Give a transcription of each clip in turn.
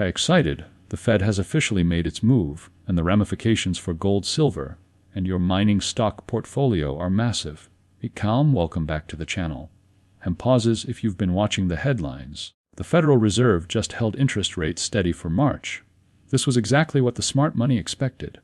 Hey, excited, the Fed has officially made its move, and the ramifications for gold, silver, and your mining stock portfolio are massive. Be calm, welcome back to the channel. And pauses if you've been watching the headlines. The Federal Reserve just held interest rates steady for March. This was exactly what the smart money expected.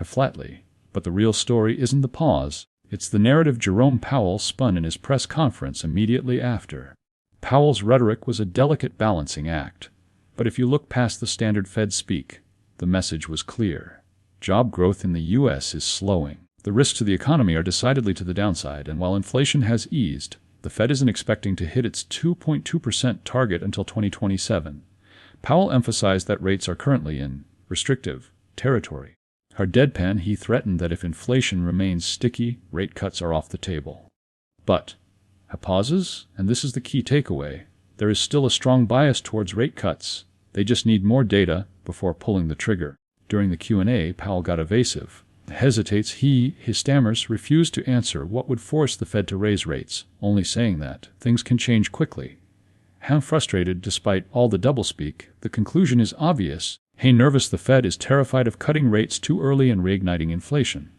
Flatly. But the real story isn't the pause. It's the narrative Jerome Powell spun in his press conference immediately after. Powell's rhetoric was a delicate balancing act. But if you look past the standard Fed speak, the message was clear. Job growth in the U.S. is slowing. The risks to the economy are decidedly to the downside, and while inflation has eased, the Fed isn't expecting to hit its 2.2% target until 2027. Powell emphasized that rates are currently in restrictive territory. Her deadpan, he threatened that if inflation remains sticky, rate cuts are off the table. But, pauses, and this is the key takeaway, there is still a strong bias towards rate cuts. They just need more data before pulling the trigger. During the Q&A, Powell got evasive. Hesitates, he stammers, refused to answer what would force the Fed to raise rates, only saying that things can change quickly. Frustrated despite all the doublespeak, the conclusion is obvious. Nervous, the Fed is terrified of cutting rates too early and reigniting inflation.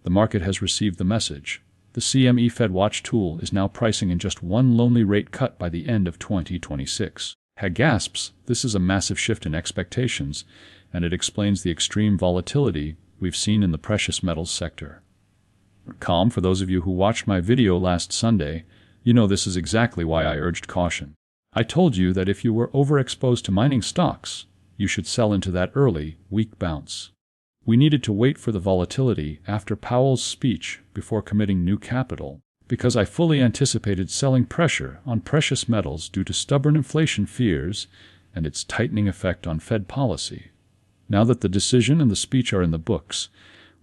The market has received the message. The CME Fed Watch tool is now pricing in just one lonely rate cut by the end of 2026. Gasps, this is a massive shift in expectations, and it explains the extreme volatility we've seen in the precious metals sector. Calm, for those of you who watched my video last Sunday, you know this is exactly why I urged caution. I told you that if you were overexposed to mining stocks, you should sell into that early, weak bounce. We needed to wait for the volatility after Powell's speech before committing new capital, because I fully anticipated selling pressure on precious metals due to stubborn inflation fears and its tightening effect on Fed policy. Now that the decision and the speech are in the books,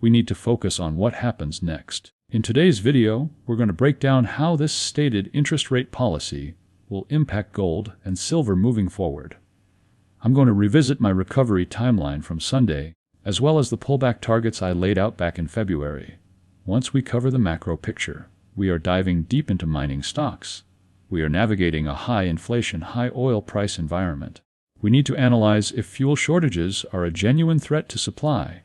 we need to focus on what happens next. In today's video, we're going to break down how this stated interest rate policy will impact gold and silver moving forward. I'm going to revisit my recovery timeline from Sunday, as well as the pullback targets I laid out back in February. Once we cover the macro picture, we are diving deep into mining stocks. We are navigating a high inflation, high oil price environment. We need to analyze if fuel shortages are a genuine threat to supply.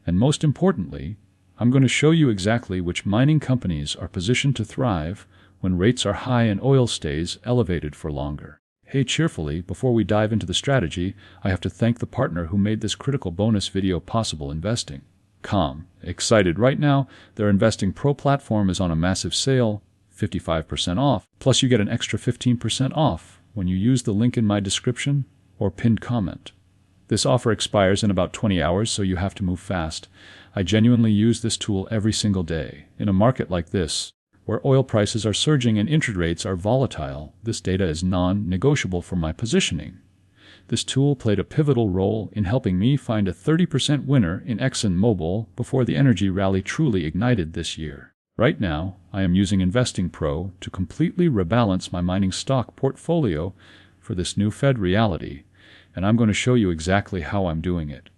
And most importantly, I'm going to show you exactly which mining companies are positioned to thrive when rates are high and oil stays elevated for longer. Cheerfully, before we dive into the strategy, I have to thank the partner who made this critical bonus video possible, Investing. Excited right now, their Investing Pro platform is on a massive sale, 55% off, plus you get an extra 15% off when you use the link in my description or pinned comment. This offer expires in about 20 hours, so you have to move fast. I genuinely use this tool every single day. In a market like this, where oil prices are surging and interest rates are volatile, this data is non-negotiable for my positioning. This tool played a pivotal role in helping me find a 30% winner in ExxonMobil before the energy rally truly ignited this year. Right now, I am using Investing Pro to completely rebalance my mining stock portfolio for this new Fed reality, and I'm going to show you exactly how I'm doing it.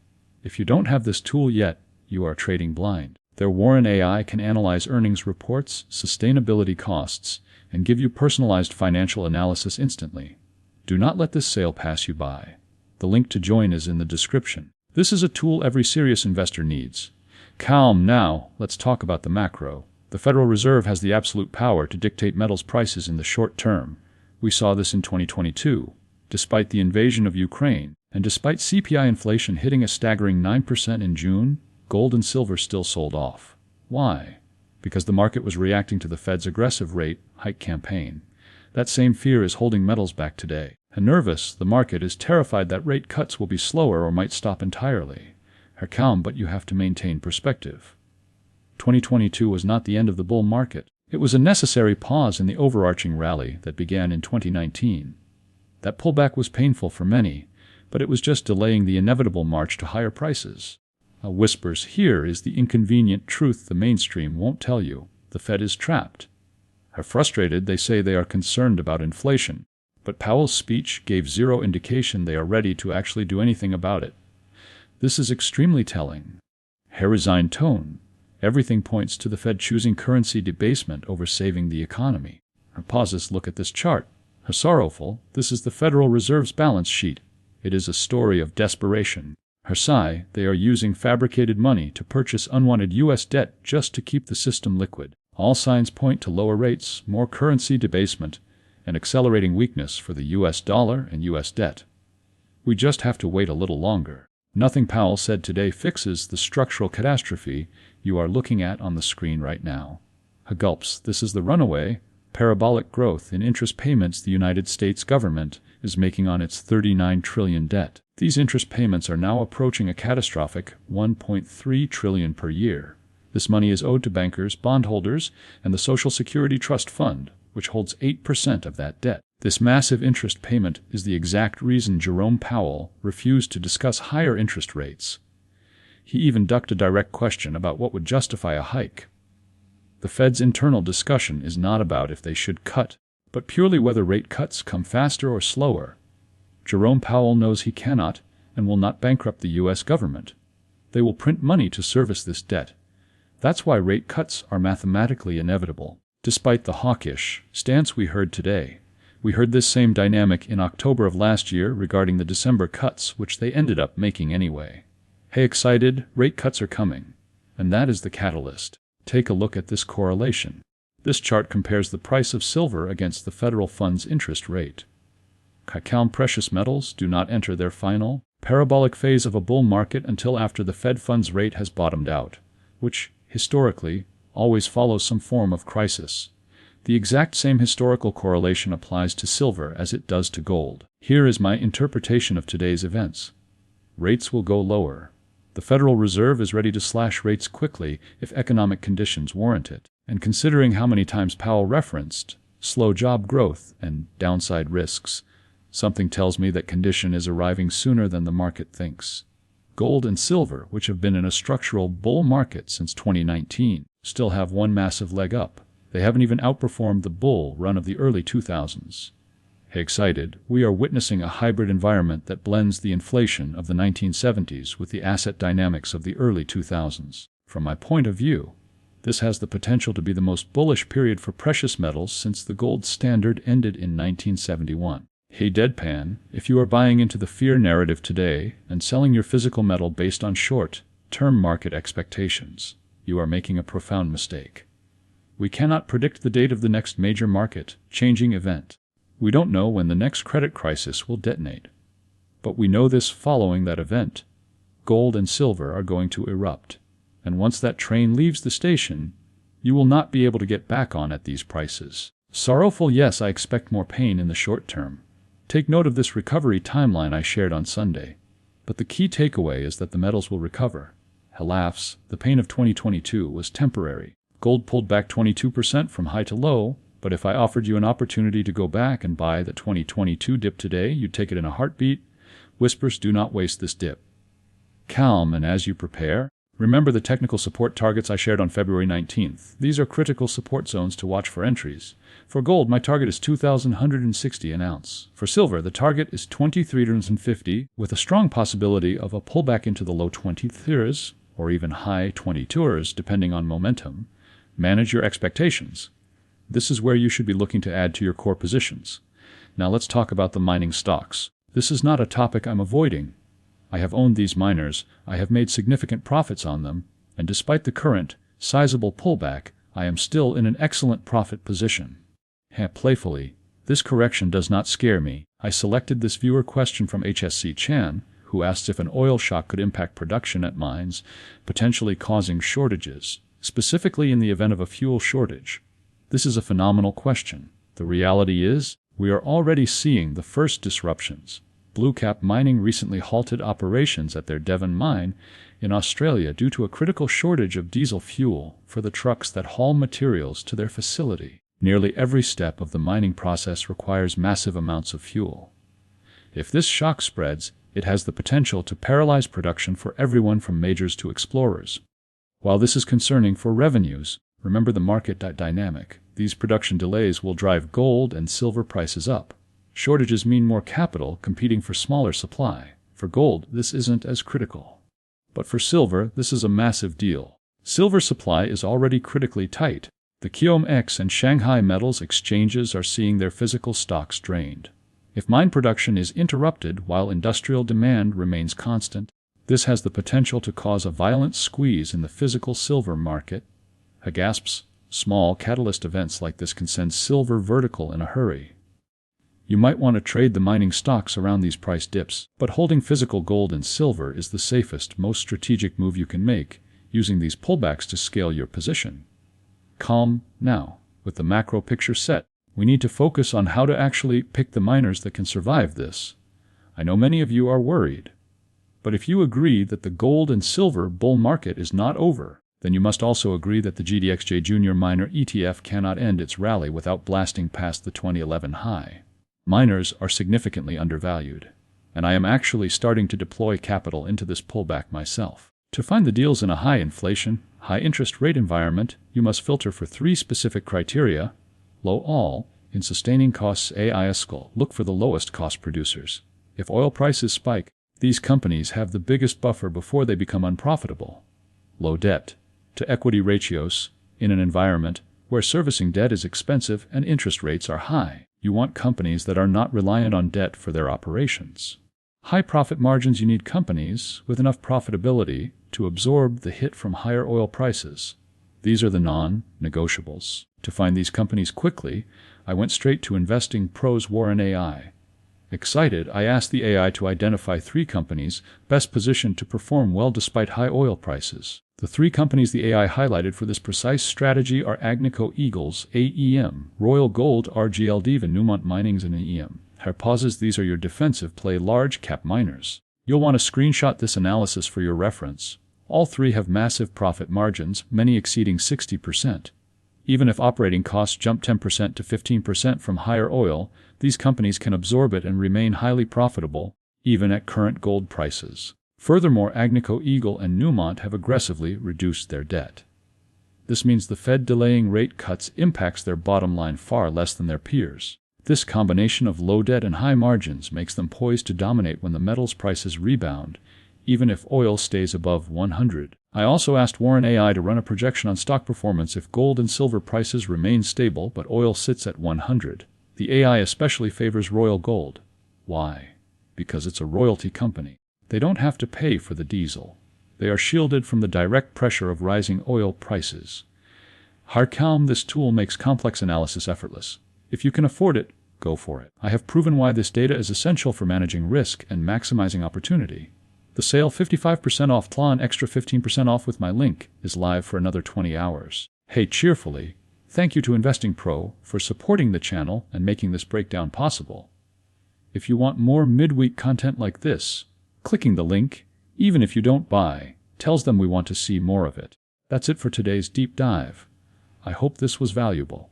If you don't have this tool yet, you are trading blind. Their Warren AI can analyze earnings reports, sustainability costs, and give you personalized financial analysis instantly. Do not let this sale pass you by. The link to join is in the description. This is a tool every serious investor needs. Calm now, let's talk about the macro. The Federal Reserve has the absolute power to dictate metals prices in the short term. We saw this in 2022. Despite the invasion of Ukraine, and despite CPI inflation hitting a staggering 9% in June, gold and silver still sold off. Why? Because the market was reacting to the Fed's aggressive rate hike campaign. That same fear is holding metals back today. And nervous, the market is terrified that rate cuts will be slower or might stop entirely. Calm, but you have to maintain perspective. 2022 was not the end of the bull market. It was a necessary pause in the overarching rally that began in 2019. That pullback was painful for many, but it was just delaying the inevitable march to higher prices. Whispers, here is the inconvenient truth the mainstream won't tell you. The Fed is trapped. Frustrated, they say they are concerned about inflation, but Powell's speech gave zero indication they are ready to actually do anything about it. This is extremely telling. Resigned tone. Everything points to the Fed choosing currency debasement over saving the economy. Pauses, look at this chart. Sorrowful, this is the Federal Reserve's balance sheet. It is a story of desperation. Hersai, they are using fabricated money to purchase unwanted U.S. debt just to keep the system liquid. All signs point to lower rates, more currency debasement, and accelerating weakness for the U.S. dollar and U.S. debt. We just have to wait a little longer. Nothing Powell said today fixes the structural catastrophe you are looking at on the screen right now. He gulps. This is the runaway, parabolic growth in interest payments the United States government is making on its $39 trillion debt. These interest payments are now approaching a catastrophic $1.3 trillion per year. This money is owed to bankers, bondholders, and the Social Security Trust Fund, which holds 8% of that debt. This massive interest payment is the exact reason Jerome Powell refused to discuss higher interest rates. He even ducked a direct question about what would justify a hike. The Fed's internal discussion is not about if they should cut, but purely whether rate cuts come faster or slower. Jerome Powell knows he cannot and will not bankrupt the U.S. government. They will print money to service this debt. That's why rate cuts are mathematically inevitable. Despite the hawkish stance we heard today, we heard this same dynamic in October of last year regarding the December cuts, which they ended up making anyway. Hey, excited, rate cuts are coming. And that is the catalyst. Take a look at this correlation. This chart compares the price of silver against the federal fund's interest rate. Calm precious metals do not enter their final, parabolic phase of a bull market until after the Fed funds rate has bottomed out, which, historically, always follows some form of crisis. The exact same historical correlation applies to silver as it does to gold. Here is my interpretation of today's events. Rates will go lower. The Federal Reserve is ready to slash rates quickly if economic conditions warrant it. And considering how many times Powell referenced slow job growth and downside risks, something tells me that condition is arriving sooner than the market thinks. Gold and silver, which have been in a structural bull market since 2019, still have one massive leg up. They haven't even outperformed the bull run of the early 2000s. Hey, excited, we are witnessing a hybrid environment that blends the inflation of the 1970s with the asset dynamics of the early 2000s. From my point of view, this has the potential to be the most bullish period for precious metals since the gold standard ended in 1971. Hey deadpan, if you are buying into the fear narrative today and selling your physical metal based on short-term market expectations, you are making a profound mistake. We cannot predict the date of the next major market-changing event. We don't know when the next credit crisis will detonate. But we know this following that event, gold and silver are going to erupt. And once that train leaves the station, you will not be able to get back on at these prices. Sorrowful, yes, I expect more pain in the short term. Take note of this recovery timeline I shared on Sunday. But the key takeaway is that the metals will recover. Alas, the pain of 2022 was temporary. Gold pulled back 22% from high to low, but if I offered you an opportunity to go back and buy the 2022 dip today, you'd take it in a heartbeat. Whispers, do not waste this dip. Calm, and as you prepare, remember the technical support targets I shared on February 19th. These are critical support zones to watch for entries. For gold, my target is $2,160 an ounce. For silver, the target is $2,350, with a strong possibility of a pullback into the low 20s or even high 22s, depending on momentum. Manage your expectations. This is where you should be looking to add to your core positions. Now let's talk about the mining stocks. This is not a topic I'm avoiding. I have owned these miners, I have made significant profits on them, and despite the current, sizable pullback, I am still in an excellent profit position. Playfully, this correction does not scare me. I selected this viewer question from HSC Chan, who asked if an oil shock could impact production at mines, potentially causing shortages, specifically in the event of a fuel shortage. This is a phenomenal question. The reality is, we are already seeing the first disruptions. Blue Cap Mining recently halted operations at their Devon mine in Australia due to a critical shortage of diesel fuel for the trucks that haul materials to their facility. Nearly every step of the mining process requires massive amounts of fuel. If this shock spreads, it has the potential to paralyze production for everyone from majors to explorers. While this is concerning for revenues, remember the market dynamic. These production delays will drive gold and silver prices up. Shortages mean more capital competing for smaller supply. For gold, this isn't as critical. But for silver, this is a massive deal. Silver supply is already critically tight. The KIOMX and Shanghai Metals exchanges are seeing their physical stocks drained. If mine production is interrupted while industrial demand remains constant, this has the potential to cause a violent squeeze in the physical silver market. Gasps, small catalyst events like this can send silver vertical in a hurry. You might want to trade the mining stocks around these price dips, but holding physical gold and silver is the safest, most strategic move you can make, using these pullbacks to scale your position. Calm now. With the macro picture set, we need to focus on how to actually pick the miners that can survive this. I know many of you are worried, but if you agree that the gold and silver bull market is not over, then you must also agree that the GDXJ Junior Miner ETF cannot end its rally without blasting past the 2011 high. Miners are significantly undervalued, and I am actually starting to deploy capital into this pullback myself. To find the deals in a high inflation, high interest rate environment, you must filter for 3 specific criteria. Low all, in sustaining costs AISCL, look for the lowest cost producers. If oil prices spike, these companies have the biggest buffer before they become unprofitable. Low debt to equity ratios, in an environment where servicing debt is expensive and interest rates are high. You want companies that are not reliant on debt for their operations. High profit margins, you need companies with enough profitability to absorb the hit from higher oil prices. These are the non-negotiables. To find these companies quickly, I went straight to Investing Pro's Warren AI. Excited, I asked the AI to identify 3 companies best positioned to perform well despite high oil prices. The 3 companies the AI highlighted for this precise strategy are Agnico Eagles, AEM, Royal Gold, RGLD, and Newmont Mining's and AEM. Pauses, these are your defensive play large cap miners. You'll want to screenshot this analysis for your reference. All 3 have massive profit margins, many exceeding 60%. Even if operating costs jump 10% to 15% from higher oil, these companies can absorb it and remain highly profitable, even at current gold prices. Furthermore, Agnico Eagle and Newmont have aggressively reduced their debt. This means the Fed delaying rate cuts impacts their bottom line far less than their peers. This combination of low debt and high margins makes them poised to dominate when the metals prices rebound, even if oil stays above 100. I also asked Warren AI to run a projection on stock performance if gold and silver prices remain stable but oil sits at 100. The AI especially favors Royal Gold. Why? Because it's a royalty company. They don't have to pay for the diesel. They are shielded from the direct pressure of rising oil prices. Calm, this tool makes complex analysis effortless. If you can afford it, go for it. I have proven why this data is essential for managing risk and maximizing opportunity. The sale 55% off Plan extra 15% off with my link is live for another 20 hours. Hey, cheerfully, thank you to Investing Pro for supporting the channel and making this breakdown possible. If you want more midweek content like this, clicking the link, even if you don't buy, tells them we want to see more of it. That's it for today's deep dive. I hope this was valuable.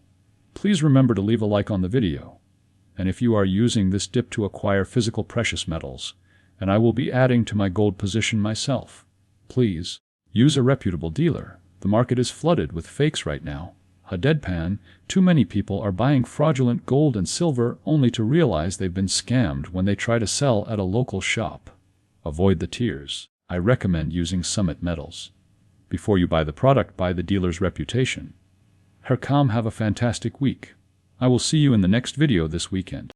Please remember to leave a like on the video. And if you are using this dip to acquire physical precious metals, and I will be adding to my gold position myself, please use a reputable dealer. The market is flooded with fakes right now. A deadpan, too many people are buying fraudulent gold and silver only to realize they've been scammed when they try to sell at a local shop. Avoid the tears. I recommend using Summit Metals. Before you buy the product, buy the dealer's reputation. Calm, have a fantastic week. I will see you in the next video this weekend.